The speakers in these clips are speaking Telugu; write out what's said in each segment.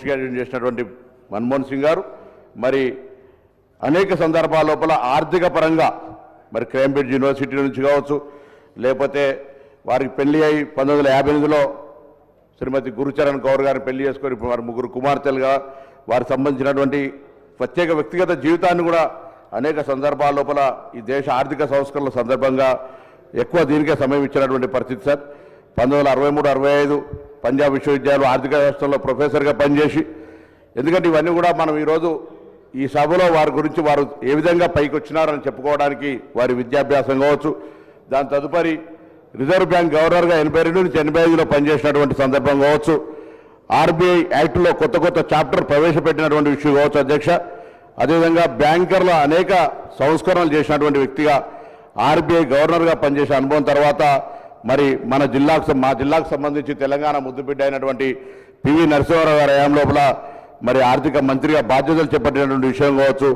చేసినటువంటి మన్మోహన్ సింగ్ గారు మరి అనేక సందర్భాల లోపల ఆర్థిక పరంగా మరి కేంబ్రిడ్జ్ యూనివర్సిటీ నుంచి కావచ్చు, లేకపోతే వారికి పెళ్లి అయి 1958లో శ్రీమతి గురుచరణ్ కౌర్ గారిని పెళ్లి చేసుకొని వారి ముగ్గురు కుమార్తెలుగా వారికి సంబంధించినటువంటి ప్రత్యేక వ్యక్తిగత జీవితాన్ని కూడా అనేక సందర్భాల లోపల ఈ దేశ ఆర్థిక సంస్కరణల సందర్భంగా ఎక్కువ దీనికే సమయం ఇచ్చినటువంటి పరిస్థితి సార్. 1963-65 పంజాబ్ విశ్వవిద్యాలయం ఆర్థిక వ్యవస్థలో ప్రొఫెసర్గా పనిచేసి, ఎందుకంటే ఇవన్నీ కూడా మనం ఈరోజు ఈ సభలో వారి గురించి వారు ఏ విధంగా పైకి వచ్చినారని చెప్పుకోవడానికి వారి విద్యాభ్యాసం కావచ్చు, దాని తదుపరి రిజర్వ్ బ్యాంక్ గవర్నర్గా 82 నుంచి 85లో పనిచేసినటువంటి సందర్భం కావచ్చు, ఆర్బీఐ యాక్ట్లో కొత్త చాప్టర్ ప్రవేశపెట్టినటువంటి విషయం కావచ్చు అధ్యక్ష. అదేవిధంగా బ్యాంకర్ల అనేక సంస్కరణలు చేసినటువంటి వ్యక్తిగా ఆర్బీఐ గవర్నర్గా పనిచేసే అనుభవం తర్వాత మరి మా జిల్లాకు సంబంధించి తెలంగాణ ముద్దుబిడ్డ అయినటువంటి పివి నరసింహారావు గారి హయాం లోపల మరి ఆర్థిక మంత్రిగా బాధ్యతలు చేపట్టినటువంటి విషయం కావచ్చు,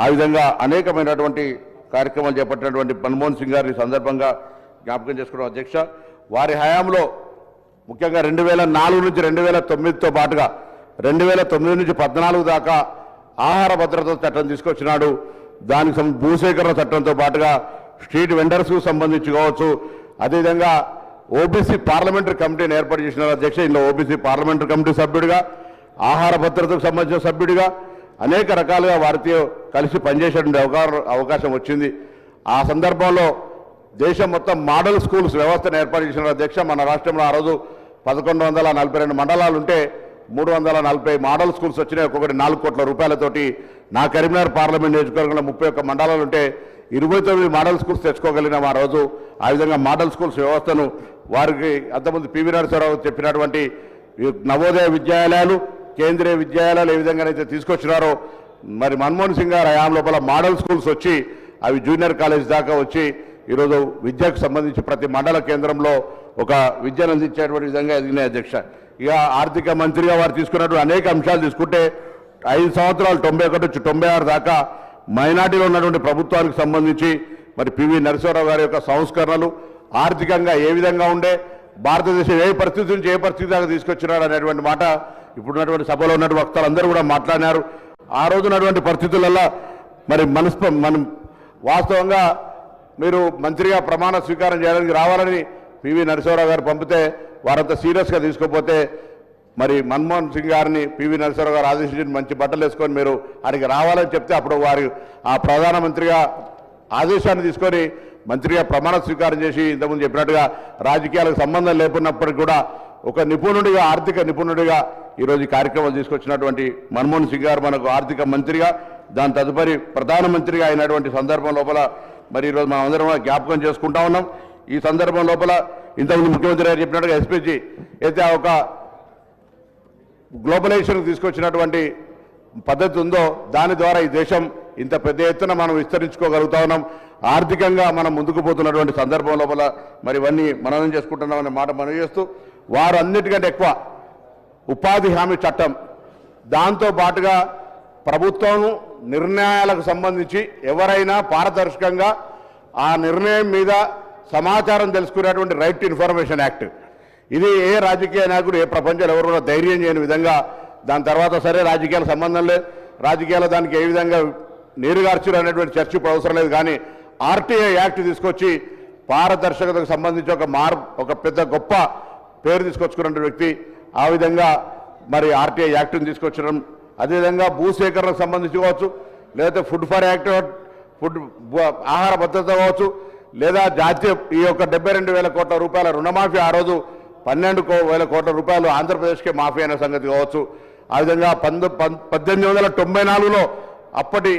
ఆ విధంగా అనేకమైనటువంటి కార్యక్రమాలు చేపట్టినటువంటి మన్మోహన్ సింగ్ గారిని సందర్భంగా జ్ఞాపకం చేసుకోవడం అధ్యక్ష. వారి హయాంలో ముఖ్యంగా 2004 నుంచి 2009తో పాటుగా 2009 నుంచి 14 దాకా ఆహార భద్రత చట్టం తీసుకొచ్చినాడు. దానికి భూసేకరణ చట్టంతో పాటుగా స్ట్రీట్ వెండర్స్కు సంబంధించి కావచ్చు, అదేవిధంగా ఓబీసీ పార్లమెంటరీ కమిటీని ఏర్పాటు చేసిన అధ్యక్ష. ఇందులో ఓబీసీ పార్లమెంటరీ కమిటీ సభ్యుడిగా, ఆహార భద్రతకు సంబంధించిన సభ్యుడిగా అనేక రకాలుగా వారితో కలిసి పనిచేసేటువంటి అవకాశం వచ్చింది. ఆ సందర్భంలో దేశం మొత్తం మోడల్ స్కూల్స్ వ్యవస్థను ఏర్పాటు చేసిన అధ్యక్ష. మన రాష్ట్రంలో ఆ రోజు 1142 మండలాలు ఉంటే 340 మోడల్ స్కూల్స్ వచ్చినాయి. ఒక్కొక్కటి 4 కోట్ల రూపాయలతోటి. నా కరీంనగర్ పార్లమెంట్ నియోజకవర్గంలో 31 మండలాలు ఉంటే 29 మోడల్ స్కూల్స్ తెచ్చుకోగలిగినాం ఆ రోజు. ఆ విధంగా మోడల్ స్కూల్స్ వ్యవస్థను వారికి అంతకుముందు పివి నరసింహారావు చెప్పినటువంటి నవోదయ విద్యాలయాలు, కేంద్రీయ విద్యాలయాలు ఏ విధంగానైతే తీసుకొచ్చినారో మరి మన్మోహన్ సింగ్ గారు హయాం లోపల మోడల్ స్కూల్స్ వచ్చి అవి జూనియర్ కాలేజ్ దాకా వచ్చి ఈరోజు విద్యకు సంబంధించి ప్రతి మండల కేంద్రంలో ఒక విద్యను అందించేటువంటి విధంగా ఎదిగినాయి అధ్యక్ష. ఇక ఆర్థిక మంత్రిగా వారు తీసుకున్నటువంటి అనేక అంశాలు తీసుకుంటే 5 సంవత్సరాలు 91 నుంచి 96 దాకా మైనార్టీలో ఉన్నటువంటి ప్రభుత్వానికి సంబంధించి మరి పివి నరసింహారావు గారి యొక్క సంస్కరణలు ఆర్థికంగా ఏ విధంగా ఉండే, భారతదేశం ఏ పరిస్థితి నుంచి ఏ పరిస్థితి దాకా తీసుకొచ్చినారు అనేటువంటి మాట ఇప్పుడున్నటువంటి సభలో ఉన్నటువంటి వక్తలందరూ కూడా మాట్లాడినారు. ఆ రోజు ఉన్నటువంటి పరిస్థితులలో మరి మనం వాస్తవంగా మీరు మంత్రిగా ప్రమాణ స్వీకారం చేయడానికి రావాలని పివి నరసింహారావు గారు పంపితే వారంతా సీరియస్గా తీసుకోకపోతే మరి మన్మోహన్ సింగ్ గారిని పివి నరసింహారావు గారు ఆదేశించి మంచి బట్టలు వేసుకొని మీరు ఆయనకి రావాలని చెప్తే అప్పుడు వారు ఆ ప్రధానమంత్రిగా ఆదేశాన్ని తీసుకొని మంత్రిగా ప్రమాణ స్వీకారం చేసి ఇంతకుముందు చెప్పినట్టుగా రాజకీయాలకు సంబంధం లేకున్నప్పటికీ కూడా ఒక నిపుణుడిగా, ఆర్థిక నిపుణుడిగా ఈరోజు ఈ కార్యక్రమాలు తీసుకొచ్చినటువంటి మన్మోహన్ సింగ్ గారు మనకు ఆర్థిక మంత్రిగా, దాని తదుపరి ప్రధానమంత్రిగా అయినటువంటి సందర్భం లోపల మరి ఈరోజు మనం అందరం జ్ఞాపకం చేసుకుంటా ఉన్నాం. ఈ సందర్భం లోపల ఇంతకుముందు ముఖ్యమంత్రి గారు చెప్పినట్టుగా ఎస్పీజీ అయితే ఒక గ్లోబలైజేషన్ తీసుకొచ్చినటువంటి పద్ధతి ఉందో దాని ద్వారా ఈ దేశం ఇంత పెద్ద ఎత్తున మనం విస్తరించుకోగలుగుతా ఉన్నాం. ఆర్థికంగా మనం ముందుకు పోతున్నటువంటి సందర్భం లోపల మరి ఇవన్నీ మననం చేసుకుంటున్నామనే మాట మనం చేస్తూ వారు అన్నిటికంటే ఎక్కువ ఉపాధి హామీ చట్టం, దాంతో పాటుగా ప్రభుత్వం నిర్ణయాలకు సంబంధించి ఎవరైనా పారదర్శకంగా ఆ నిర్ణయం మీద సమాచారం తెలుసుకునేటువంటి రైట్ టు ఇన్ఫర్మేషన్ యాక్ట్, ఇది ఏ రాజకీయ నాయకుడు ఏ ప్రపంచంలో ఎవరు కూడా ధైర్యం చేయని విధంగా, దాని తర్వాత సరే రాజకీయాల సంబంధం లేదు, రాజకీయాలు దానికి ఏ విధంగా నీరుగార్చులు అనేటువంటి చర్చ ఇప్పుడు అవసరం లేదు, కానీ ఆర్టీఐ యాక్ట్ తీసుకొచ్చి పారదర్శకతకు సంబంధించి ఒక పెద్ద గొప్ప పేరు తీసుకొచ్చుకున్న వ్యక్తి. ఆ విధంగా మరి ఆర్టీఐ యాక్ట్ని తీసుకొచ్చడం, అదేవిధంగా భూసేకరణకు సంబంధించి కావచ్చు, లేదా ఫుడ్ ఫర్ యాక్ట్, ఆహార భద్రత కావచ్చు, లేదా జాతీయ ఈ యొక్క 72,000 కోట్ల రూపాయల రుణమాఫీ ఆ రోజు 12,000 కోట్ల రూపాయలు ఆంధ్రప్రదేశ్కే మాఫీ అయిన సంగతి కావచ్చు. ఆ విధంగా 1894లో అప్పటి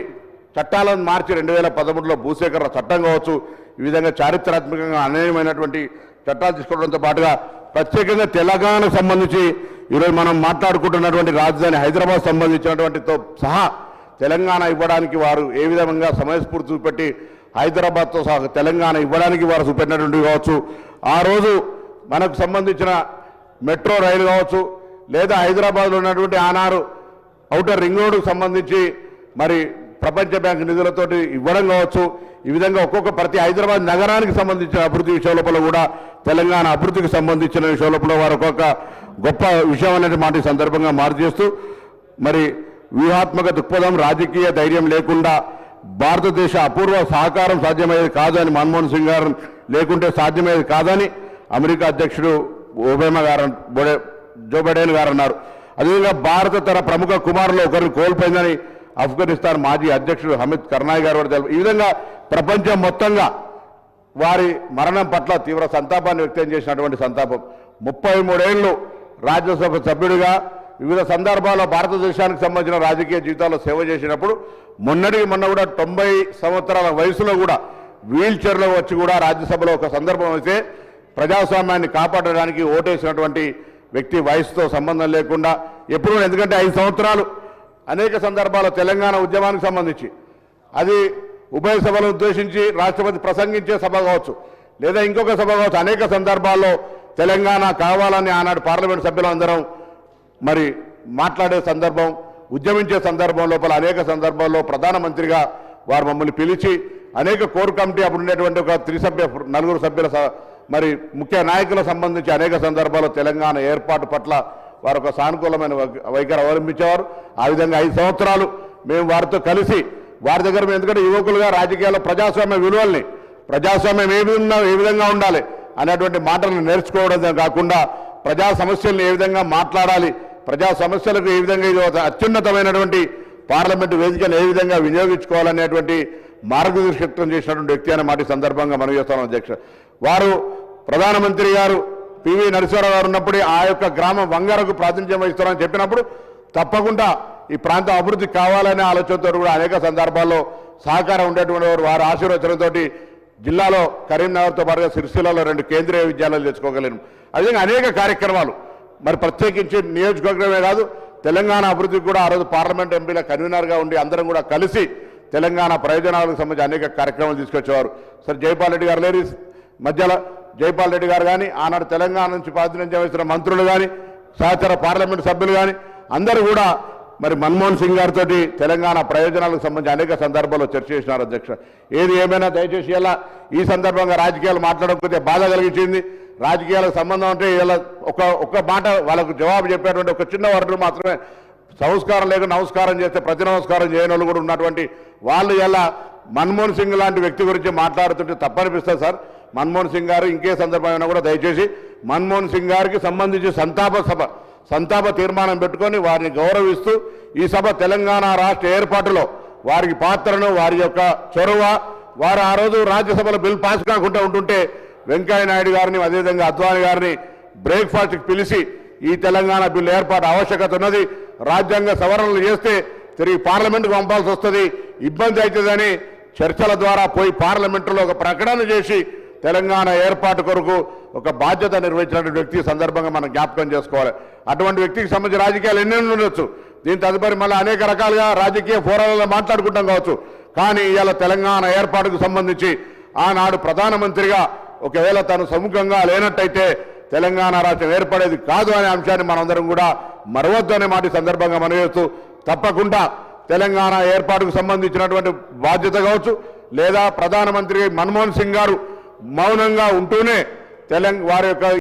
చట్టాలను మార్చి 2013లో భూసేకరణ చట్టం కావచ్చు. ఈ విధంగా చారిత్రాత్మకంగా అనేకమైనటువంటి చట్టాలు తీసుకోవడంతో పాటుగా ప్రత్యేకంగా తెలంగాణకు సంబంధించి ఈరోజు మనం మాట్లాడుకుంటున్నటువంటి రాజధాని హైదరాబాద్ సంబంధించినటువంటితో సహా తెలంగాణ ఇవ్వడానికి వారు ఏ విధంగా సమయస్ఫూర్తి చూపెట్టి హైదరాబాద్తో సహా తెలంగాణ ఇవ్వడానికి వారు చూపెట్టినటువంటి కావచ్చు. ఆ రోజు మనకు సంబంధించిన మెట్రో రైలు కావచ్చు, లేదా హైదరాబాద్లో ఉన్నటువంటి ఆనాడు ఔటర్ రింగ్ రోడ్డుకు సంబంధించి మరి ప్రపంచ బ్యాంక్ నిధులతోటి ఇవ్వడం కావచ్చు, ఈ విధంగా ఒక్కొక్క ప్రతి హైదరాబాద్ నగరానికి సంబంధించిన అభివృద్ధి విషయం లోపల కూడా తెలంగాణ అభివృద్ధికి సంబంధించిన విషయం లోపల వారు ఒక్కొక్క గొప్ప విషయం అనేది మాట సందర్భంగా మార్పు చేస్తూ మరి వ్యూహాత్మక దృక్పథం రాజకీయ ధైర్యం లేకుండా భారతదేశ అపూర్వ సహకారం సాధ్యమయ్యేది కాదని మన్మోహన్ సింగ్ గారు లేకుంటే సాధ్యమయ్యేది కాదని అమెరికా అధ్యక్షుడు ఒబామా గారు జో బైడెన్ గారు అన్నారు. అదేవిధంగా భారత తన ప్రముఖ కుమారులు ఒకరిని కోల్పోయిందని ఆఫ్ఘనిస్తాన్ మాజీ అధ్యక్షుడు హమీద్ కర్నాయ్ గారు కూడా తెలిపారు. ఈ విధంగా ప్రపంచం మొత్తంగా వారి మరణం పట్ల తీవ్ర సంతాపాన్ని వ్యక్తం చేసినటువంటి సంతాపం. 33 ఏళ్ళు రాజ్యసభ సభ్యుడిగా వివిధ సందర్భాల్లో భారతదేశానికి సంబంధించిన రాజకీయ జీవితాల్లో సేవ చేసినప్పుడు మొన్న కూడా 90 సంవత్సరాల వయసులో కూడా వీల్ చైర్లో వచ్చి కూడా రాజ్యసభలో ఒక సందర్భం అయితే ప్రజాస్వామ్యాన్ని కాపాడడానికి ఓటేసినటువంటి వ్యక్తి వయసుతో సంబంధం లేకుండా ఎప్పుడు, ఎందుకంటే 5 సంవత్సరాలు అనేక సందర్భాల్లో తెలంగాణ ఉద్యమానికి సంబంధించి అది ఉభయ సభలను ఉద్దేశించి రాష్ట్రపతి ప్రసంగించే సభ కావచ్చు లేదా ఇంకొక సభ కావచ్చు, అనేక సందర్భాల్లో తెలంగాణ కావాలని ఆనాడు పార్లమెంట్ సభ్యులందరం మరి మాట్లాడే సందర్భం, ఉద్యమించే సందర్భం లోపల అనేక సందర్భాల్లో ప్రధానమంత్రిగా వారు మమ్మల్ని పిలిచి అనేక కోర్ కమిటీ అప్పుడు ఉండేటువంటి ఒక 4 సభ్యుల మరి ముఖ్య నాయకులకు సంబంధించి అనేక సందర్భాల్లో తెలంగాణ ఏర్పాటు పట్ల వారు ఒక సానుకూలమైన వైఖరి అవలంబించేవారు. ఆ విధంగా 5 సంవత్సరాలు మేము వారితో కలిసి వారి దగ్గర, ఎందుకంటే యువకులుగా రాజకీయాల్లో ప్రజాస్వామ్య విలువల్ని, ప్రజాస్వామ్యం ఏ విధంగా ఉండాలి అనేటువంటి మాటలను నేర్చుకోవడం కాకుండా ప్రజా సమస్యలను ఏ విధంగా మాట్లాడాలి, ప్రజా సమస్యలకు ఏ విధంగా ఇది అత్యున్నతమైనటువంటి పార్లమెంటు వేదికను ఏ విధంగా వినియోగించుకోవాలనేటువంటి మార్గదర్శకత్వం చేసినటువంటి వ్యక్తి అనే మాట సందర్భంగా మనం చేస్తాం. అధ్యక్ష వారు ప్రధానమంత్రి గారు పివి నరసింహారావు గారు ఉన్నప్పుడు ఆ యొక్క గ్రామం వంగరకు ప్రాతినిధ్యం వహిస్తారని చెప్పినప్పుడు తప్పకుండా ఈ ప్రాంతం అభివృద్ధి కావాలనే ఆలోచనతో కూడా అనేక సందర్భాల్లో సహకారం ఉండేటువంటి వారు ఆశీర్వచనంతో జిల్లాలో కరీంనగర్తో పాటుగా సిరిసిల్లలో 2 కేంద్రీయ విద్యాలయాలు తెచ్చుకోగలిగాం. అదే అనేక కార్యక్రమాలు మరి ప్రత్యేకించి నియోజకవర్గమే కాదు తెలంగాణ అభివృద్ధికి కూడా ఆ రోజు పార్లమెంట్ ఎంపీల కన్వీనర్గా ఉండి అందరం కూడా కలిసి తెలంగాణ ప్రయోజనాలకు సంబంధించి అనేక కార్యక్రమాలు తీసుకొచ్చేవారు. సరే జైపాల్ రెడ్డి గారు లేరు మధ్యలో, జైపాల్ రెడ్డి గారు కానీ ఆనాడు తెలంగాణ నుంచి ప్రాతినిధ్యం వహిస్తున్న మంత్రులు కానీ సహచర పార్లమెంటు సభ్యులు కానీ అందరూ కూడా మరి మన్మోహన్ సింగ్ గారితో తెలంగాణ ప్రయోజనాలకు సంబంధించి అనేక సందర్భాల్లో చర్చ చేసినారు. అధ్యక్ష ఏది ఏమైనా దయచేసి ఇలా ఈ సందర్భంగా రాజకీయాలు మాట్లాడకపోతే బాధ కలిగించింది. రాజకీయాలకు సంబంధం అంటే ఇలా ఒక మాట వాళ్ళకు జవాబు చెప్పేటువంటి ఒక చిన్న వర్గం మాత్రమే సంస్కారం లేక నమస్కారం చేస్తే ప్రతి నమస్కారం చేయని వాళ్ళు కూడా ఉన్నటువంటి వాళ్ళు ఇలా మన్మోహన్ సింగ్ లాంటి వ్యక్తి గురించి మాట్లాడుతుంటే తప్పనిపిస్తుంది సార్. మన్మోహన్ సింగ్ గారు ఇంకే సందర్భమైనా కూడా దయచేసి మన్మోహన్ సింగ్ గారికి సంబంధించి సంతాప తీర్మానం పెట్టుకొని వారిని గౌరవిస్తూ ఈ సభ తెలంగాణ రాష్ట్ర ఏర్పాటులో వారికి పాత్రను, వారి యొక్క చొరవ, వారు ఆ రోజు రాజ్యసభలో బిల్ పాస్ కాకుండా ఉంటుంటే వెంకయ్య నాయుడు గారిని అదేవిధంగా అద్వానీ గారిని బ్రేక్ఫాస్ట్కి పిలిచి ఈ తెలంగాణ బిల్లు ఏర్పాటు ఆవశ్యకత ఉన్నది, రాజ్యాంగ సవరణలు చేస్తే తిరిగి పార్లమెంటుకు పంపాల్సి వస్తుంది, ఇబ్బంది అవుతుందని చర్చల ద్వారా పోయి పార్లమెంటులో ఒక ప్రకటన చేసి తెలంగాణ ఏర్పాటు కొరకు ఒక బాధ్యత నిర్వహించినటువంటి వ్యక్తి సందర్భంగా మనం జ్ఞాపకం చేసుకోవాలి. అటువంటి వ్యక్తికి సంబంధించిన రాజకీయాలు ఎన్నెన్నో ఉండొచ్చు. దీని తదుపరి మళ్ళీ అనేక రకాలుగా రాజకీయ ఫోరాలలో మాట్లాడుకుంటాం కావచ్చు. కానీ ఇవాళ తెలంగాణ ఏర్పాటుకు సంబంధించి ఆనాడు ప్రధానమంత్రిగా ఒకవేళ తను సముఖంగా లేనట్టయితే తెలంగాణ రాష్ట్రం ఏర్పడేది కాదు అనే అంశాన్ని మనందరం కూడా మరవద్దు అనే మాట సందర్భంగా మనం చేస్తూ తప్పకుండా తెలంగాణ ఏర్పాటుకు సంబంధించినటువంటి బాధ్యత కావచ్చు లేదా ప్రధానమంత్రి మన్మోహన్ సింగ్ గారు మౌనంగా ఉంటూనే వారి యొక్క